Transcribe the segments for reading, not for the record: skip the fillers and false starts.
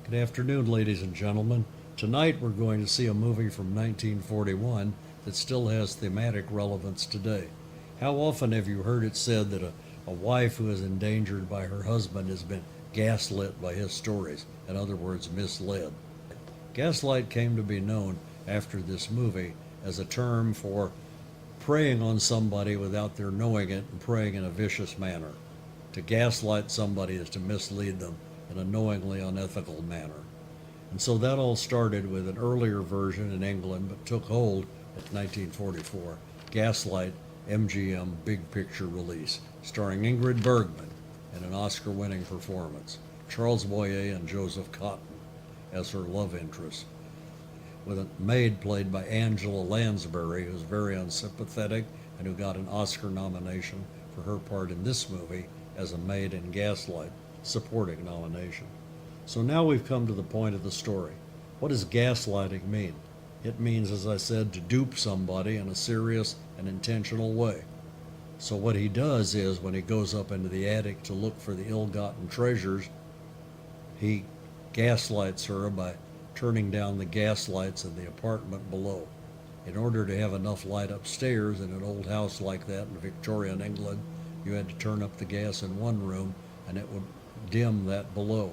Good afternoon, ladies and gentlemen. Tonight we're going to see a movie from 1941 that still has thematic relevance today. How often have you heard it said that a wife who is endangered by her husband has been gaslit by his stories? In other words, misled. Gaslight came to be known after this movie as a term for preying on somebody without their knowing it and preying in a vicious manner. To gaslight somebody is to mislead them in a knowingly unethical manner. And so that all started with an earlier version in England but took hold at 1944, Gaslight MGM Big Picture release, starring Ingrid Bergman in an Oscar-winning performance, Charles Boyer and Joseph Cotton as her love interest, with a maid played by Angela Lansbury, who's very unsympathetic and who got an Oscar nomination for her part in this movie as a maid in Gaslight, supporting nomination. So now we've come to the point of the story. What does gaslighting mean? It means, as I said, to dupe somebody in a serious and intentional way. So what he does is, when he goes up into the attic to look for the ill-gotten treasures, he gaslights her by turning down the gas lights in the apartment below. In order to have enough light upstairs in an old house like that in Victorian England, you had to turn up the gas in one room and it would dim that below.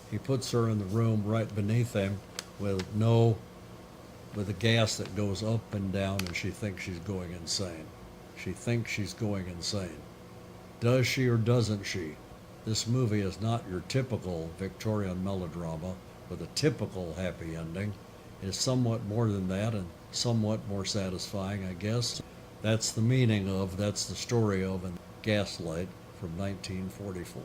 He puts her in the room right beneath him with a gas that goes up and down, and she thinks she's going insane. She thinks she's going insane. Does she or doesn't she? This movie is not your typical Victorian melodrama with a typical happy ending. It is somewhat more than that and somewhat more satisfying, I guess. That's the story of, and Gaslight from 1944.